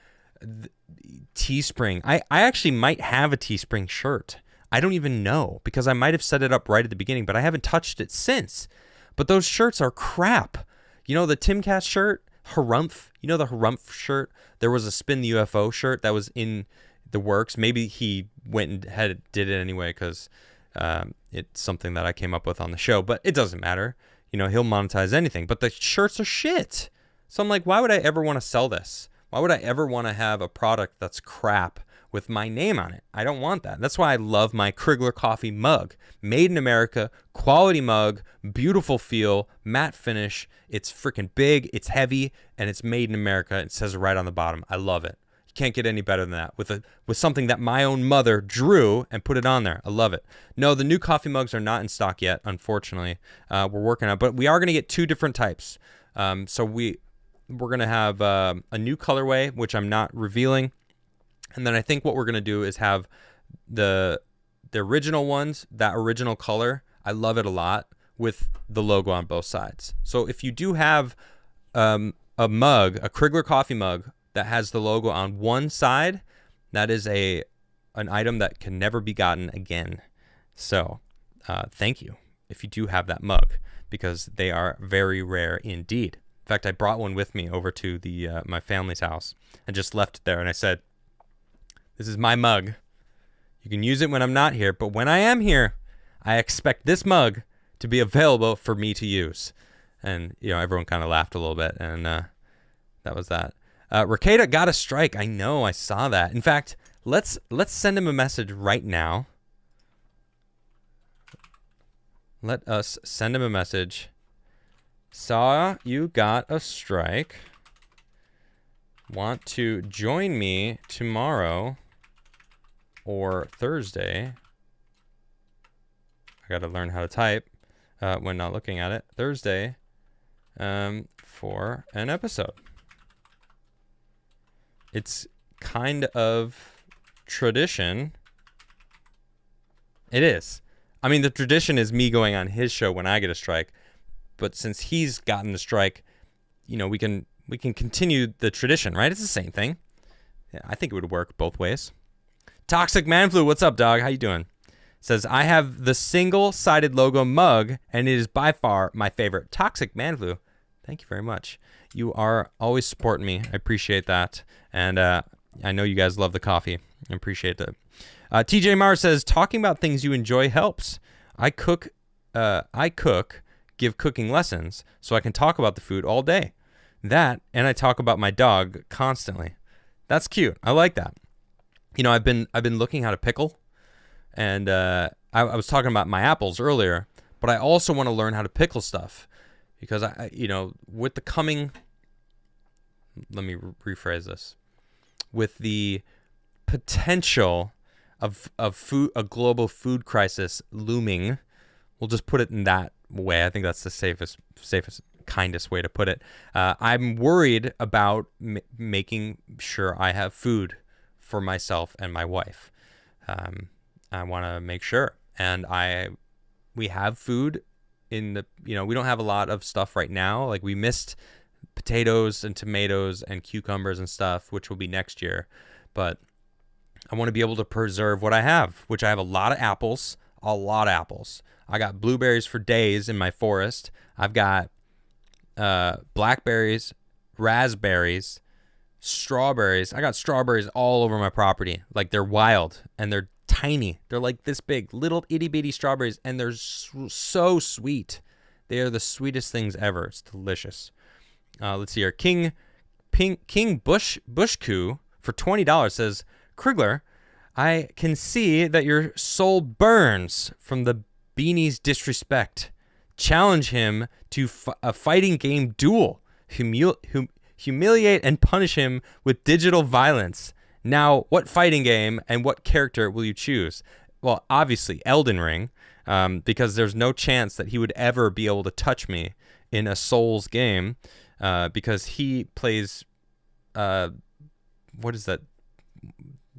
Speaker 1: Teespring. I actually might have a Teespring shirt. I don't even know, because I might have set it up right at the beginning, but I haven't touched it since. But those shirts are crap. The Timcast shirt, Harumph, the Harumph shirt? There was a Spin the UFO shirt that was in the works. Maybe he went and did it anyway because it's something that I came up with on the show, but it doesn't matter. He'll monetize anything, but the shirts are shit. So I'm like, why would I ever want to sell this? Why would I ever want to have a product that's crap with my name on it? I don't want that. That's why I love my Crigler coffee mug. Made in America, quality mug, beautiful feel, matte finish. It's freaking big, it's heavy, and it's made in America. It says it right on the bottom. I love it. You can't get any better than that. With something that my own mother drew and put it on there. I love it. No, the new coffee mugs are not in stock yet, unfortunately. We're working on it, but we are going to get 2 different types. So we're going to have a new colorway, which I'm not revealing. And then I think what we're going to do is have the original ones, that original color. I love it a lot, with the logo on both sides. So if you do have a mug, a Crigler coffee mug that has the logo on one side, that is an item that can never be gotten again. So thank you if you do have that mug, because they are very rare indeed. In fact, I brought one with me over to my family's house and just left it there. And I said, this is my mug. You can use it when I'm not here, but when I am here, I expect this mug to be available for me to use. And, everyone kind of laughed a little bit, and that was that. Rakeda got a strike. I know, I saw that. In fact, let's send him a message right now. Let us send him a message. Saw you got a strike. Want to join me tomorrow or Thursday? I got to learn how to type when not looking at it. Thursday for an episode. It's kind of tradition. It is. I mean, the tradition is me going on his show when I get a strike. But since he's gotten the strike, we can continue the tradition, right? It's the same thing. Yeah, I think it would work both ways. Toxic Man Flu, what's up, dog? How you doing? Says, I have the single-sided logo mug, and it is by far my favorite. Toxic Man Flu, thank you very much. You are always supporting me. I appreciate that. And I know you guys love the coffee. I appreciate that. TJ Mars says, talking about things you enjoy helps. I cook, give cooking lessons, so I can talk about the food all day. That, and I talk about my dog constantly. That's cute. I like that. I've been looking how to pickle, and I was talking about my apples earlier, but I also want to learn how to pickle stuff, because with the coming, let me rephrase this, with the potential of a global food crisis looming, we'll just put it in that way. I think that's the safest, kindest way to put it. I'm worried about making sure I have food for myself and my wife. I want to make sure, and we have food in the, we don't have a lot of stuff right now. Like, we missed potatoes and tomatoes and cucumbers and stuff, which will be next year. But I want to be able to preserve what I have, which I have a lot of apples. I got blueberries for days in my forest. I've got blackberries, raspberries, strawberries. I got strawberries all over my property. Like, they're wild, and they're tiny. They're like this big, little itty bitty strawberries, and they're so sweet. They are the sweetest things ever. It's delicious. Let's see here. King Bushku for $20 says, Crigler, I can see that your soul burns from the beanie's disrespect. Challenge him to a fighting game duel. Humiliate and punish him with digital violence. Now, what fighting game and what character will you choose? Well, obviously, Elden Ring, because there's no chance that he would ever be able to touch me in a Souls game, because he plays, what is that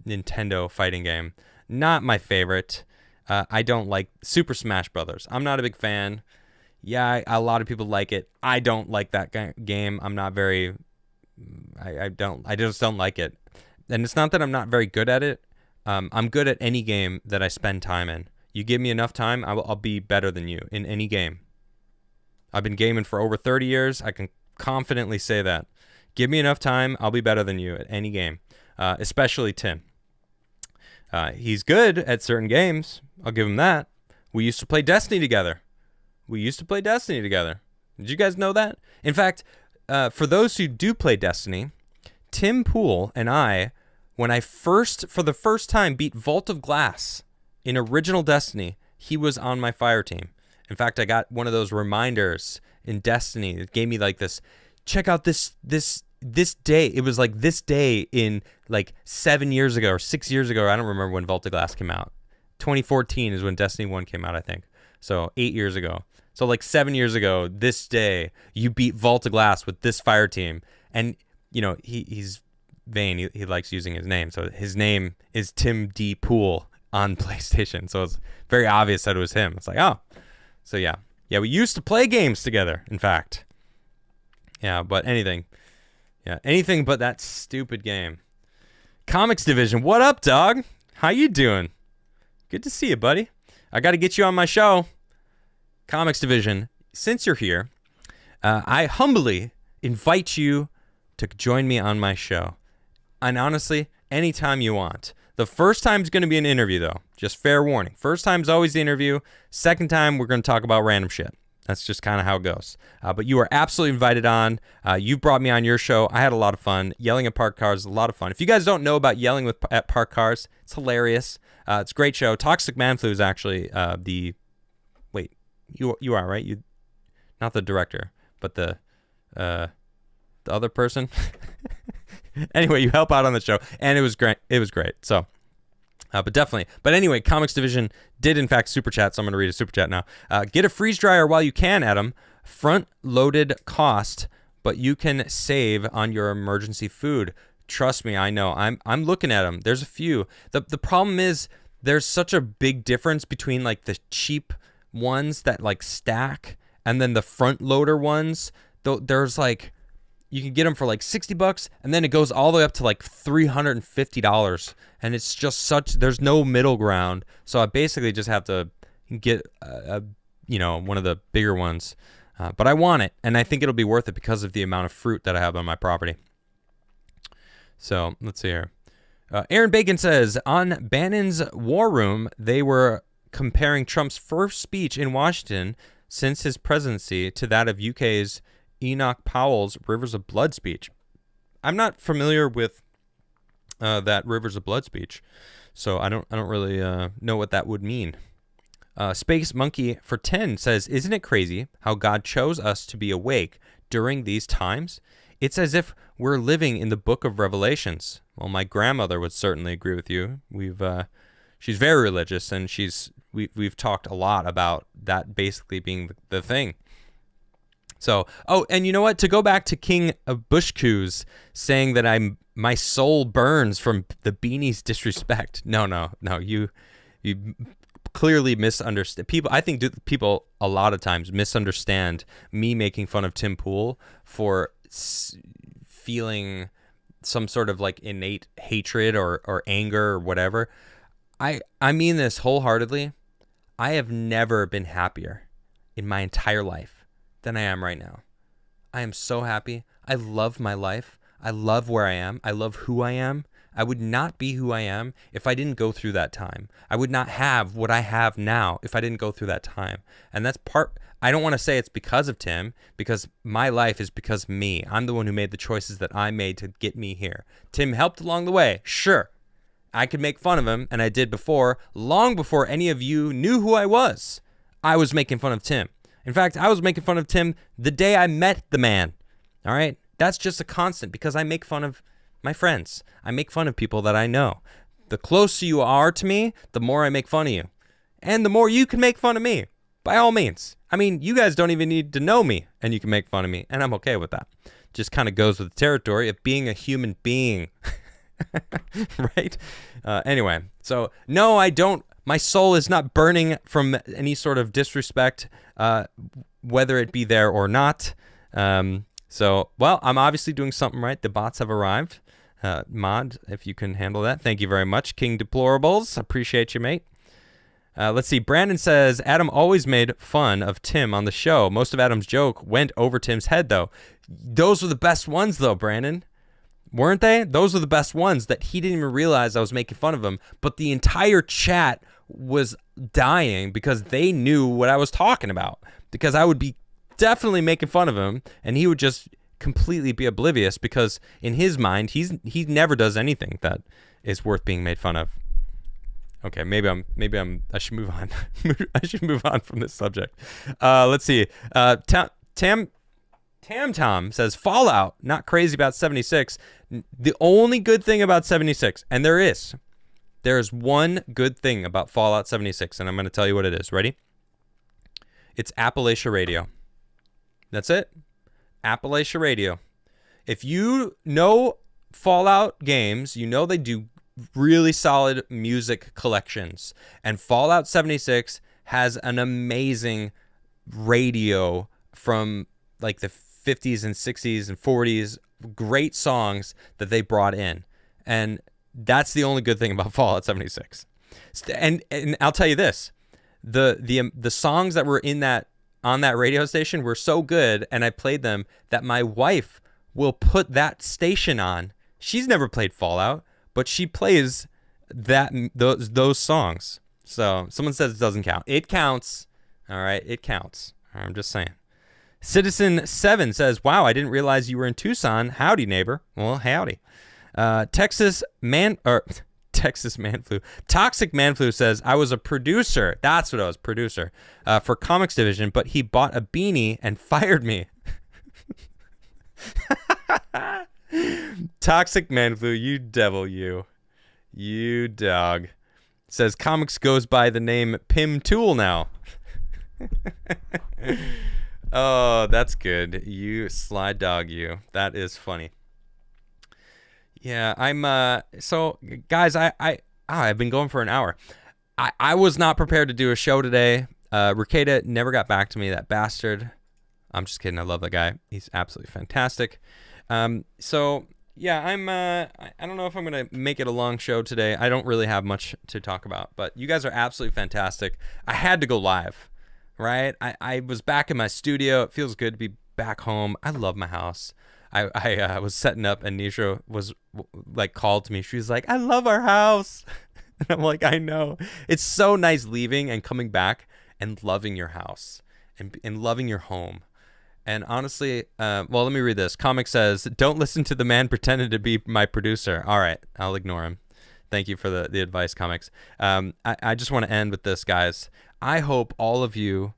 Speaker 1: Nintendo fighting game? Not my favorite. I don't like Super Smash Brothers. I'm not a big fan. Yeah, a lot of people like it. I don't like that game. I'm not very... I just don't like it. And it's not that I'm not very good at it. I'm good at any game that I spend time in. You give me enough time, I'll be better than you in any game. I've been gaming for over 30 years. I can confidently say that. Give me enough time, I'll be better than you at any game. Especially Tim. He's good at certain games. I'll give him that. We used to play Destiny together. Did you guys know that? In fact, for those who do play Destiny, Tim Pool and I, when I for the first time beat Vault of Glass in original Destiny, he was on my fire team. In fact, I got one of those reminders in Destiny that gave me like this, check out this day. It was like this day in like 7 years ago or 6 years ago. I don't remember when Vault of Glass came out. 2014 is when Destiny 1 came out, I think. So 8 years ago. So like 7 years ago, this day, you beat Vault of Glass with this fire team. And, you know, he's vain. He likes using his name. So his name is Tim D. Pool on PlayStation. So it's very obvious that it was him. It's like, oh. So yeah. Yeah, we used to play games together, in fact. Yeah, but anything. Yeah, anything but that stupid game. Comics Division, what up, dog? How you doing? Good to see you, buddy. I got to get you on my show. Comics Division, since you're here, I humbly invite you to join me on my show. And honestly, anytime you want. The first time's going to be an interview, though. Just fair warning. First time's always the interview. Second time, we're going to talk about random shit. That's just kind of how it goes. But you are absolutely invited on. You brought me on your show. I had a lot of fun. Yelling at parked cars is a lot of fun. If you guys don't know about yelling at parked cars, it's hilarious. It's a great show. Toxic Man Flu is actually the... Wait, you are, right? You, not the director, but the other person. Anyway, you help out on the show, and it was great. It was great. So... but definitely. But anyway, Comics Division did, in fact, super chat, so I'm going to read a super chat now. Get a freeze dryer while you can, Adam. Front-loaded cost, but you can save on your emergency food. Trust me, I know. I'm looking at them. There's a few. The problem is there's such a big difference between, like, the cheap ones that, like, stack and then the front-loader ones. There's, like... You can get them for like $60, and then it goes all the way up to like $350, and it's just there's no middle ground. So I basically just have to get one of the bigger ones, but I want it, and I think it'll be worth it because of the amount of fruit that I have on my property. So let's see here. Aaron Bacon says on Bannon's War Room they were comparing Trump's first speech in Washington since his presidency to that of UK's Enoch Powell's Rivers of Blood speech. I'm not familiar with that Rivers of Blood speech, so I don't really know what that would mean. Space Monkey for 10 says, "Isn't it crazy how God chose us to be awake during these times? It's as if we're living in the Book of Revelations." Well, my grandmother would certainly agree with you. She's very religious, and we've talked a lot about that basically being the thing. So, and you know what? To go back to King of Bushku's saying that my soul burns from the beanie's disrespect. No. You clearly misunderstand. I think people a lot of times misunderstand me making fun of Tim Pool for feeling some sort of like innate hatred or anger or whatever. I mean this wholeheartedly. I have never been happier in my entire life than I am right now. I am so happy. I love my life. I love where I am. I love who I am. I would not be who I am if I didn't go through that time. I would not have what I have now if I didn't go through that time. And that's I don't want to say it's because of Tim, because my life is because of me. I'm the one who made the choices that I made to get me here. Tim helped along the way, sure. I could make fun of him, and I did before, long before any of you knew who I was. I was making fun of Tim. In fact, I was making fun of Tim the day I met the man. All right? That's just a constant because I make fun of my friends. I make fun of people that I know. The closer you are to me, the more I make fun of you. And the more you can make fun of me, by all means. I mean, you guys don't even need to know me, and you can make fun of me, and I'm okay with that. Just kind of goes with the territory of being a human being. Right? Anyway, so no, I don't. My soul is not burning from any sort of disrespect, whether it be there or not. So, well, I'm obviously doing something right. The bots have arrived. Mod, if you can handle that. Thank you very much. King Deplorables, appreciate you, mate. Let's see. Brandon says, Adam always made fun of Tim on the show. Most of Adam's joke went over Tim's head, though. Those were the best ones, though, Brandon. Weren't they? Those were the best ones that he didn't even realize I was making fun of him. But the entire chat was dying because they knew what I was talking about. Because I would be definitely making fun of him, and he would just completely be oblivious because in his mind, he never does anything that is worth being made fun of. Okay, I should move on. I should move on from this subject. Let's see. Tam Tom says, Fallout, not crazy about 76. The only good thing about 76, and there is one good thing about Fallout 76, and I'm going to tell you what it is. Ready? It's Appalachia Radio. That's it. Appalachia Radio. If you know Fallout games, you know they do really solid music collections. And Fallout 76 has an amazing radio from like the 50s and 60s and 40s. Great songs that they brought in. And that's the only good thing about Fallout 76. And I'll tell you this. The songs that were in that on that radio station were so good, and I played them, that my wife will put that station on. She's never played Fallout, but she plays those songs. So someone says it doesn't count. It counts. All right, it counts. I'm just saying. Citizen 7 says, wow, I didn't realize you were in Tucson. Howdy, neighbor. Well, howdy. Texas Manflu. Toxic Manflu says, I was a producer. That's what I was, producer. For Comics Division, but he bought a beanie and fired me. Toxic Manflu, you devil, you. You dog. Says, Comics goes by the name Pim Tool now. Oh, that's good. You sly dog, you. That is funny. Yeah, I'm so guys, I've been going for an hour. I was not prepared to do a show today. Ricada never got back to me, that bastard. I'm just kidding. I love that guy. He's absolutely fantastic. So yeah, I don't know if I'm gonna make it a long show today. I don't really have much to talk about, but you guys are absolutely fantastic. I had to go live, right? I was back in my studio. It feels good to be back home. I love my house. I was setting up, and Nisha was like called to me. She was like, I love our house. And I'm like, I know. It's so nice leaving and coming back and loving your house and loving your home. And honestly, well, let me read this. Comic says, don't listen to the man pretending to be my producer. All right, I'll ignore him. Thank you for the advice, Comics. I just want to end with this, guys. I hope all of you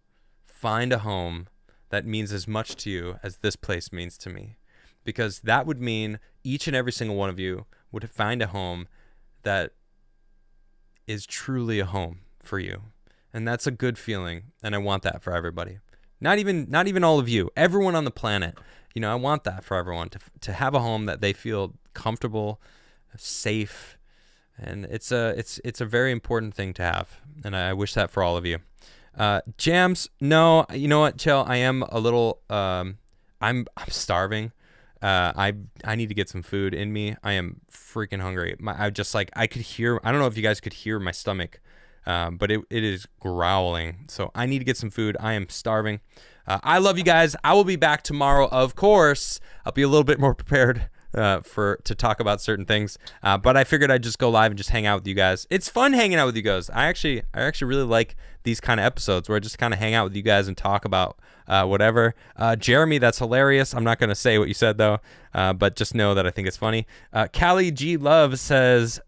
Speaker 1: find a home that means as much to you as this place means to me. Because that would mean each and every single one of you would find a home that is truly a home for you. And that's a good feeling, and I want that for everybody. Not even all of you, everyone on the planet. You know, I want that for everyone to have a home that they feel comfortable, safe, and it's a very important thing to have, and I wish that for all of you. Jams, no, you know what, Chill, I am a little I'm starving. I need to get some food in me. I am freaking hungry. I could hear, I don't know if you guys could hear my stomach, but it is growling. So I need to get some food. I am starving. I love you guys. I will be back tomorrow, of course. I'll be a little bit more prepared to talk about certain things. But I figured I'd just go live and just hang out with you guys. It's fun hanging out with you guys. I actually really like these kind of episodes where I just kind of hang out with you guys and talk about whatever. Jeremy, that's hilarious. I'm not going to say what you said though, but just know that I think it's funny. Callie G Love says,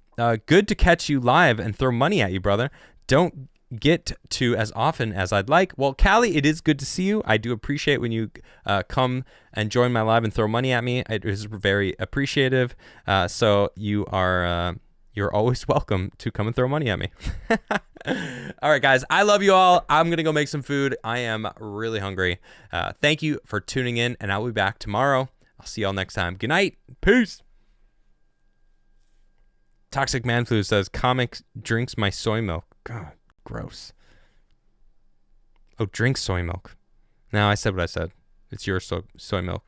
Speaker 1: good to catch you live and throw money at you, brother. Don't get to as often as I'd like. Well, Callie, it is good to see you. I do appreciate when you come and join my live and throw money at me. It is very appreciative. So you are you're always welcome to come and throw money at me. All right, guys, I love you all. I'm gonna go make some food. I am really hungry. Thank you for tuning in, and I'll be back tomorrow. I'll see y'all next time. Good night. Peace. Toxic Man Flu says, comics drinks my soy milk. God, gross. Oh, drink soy milk. No, I said what I said. It's your soy milk.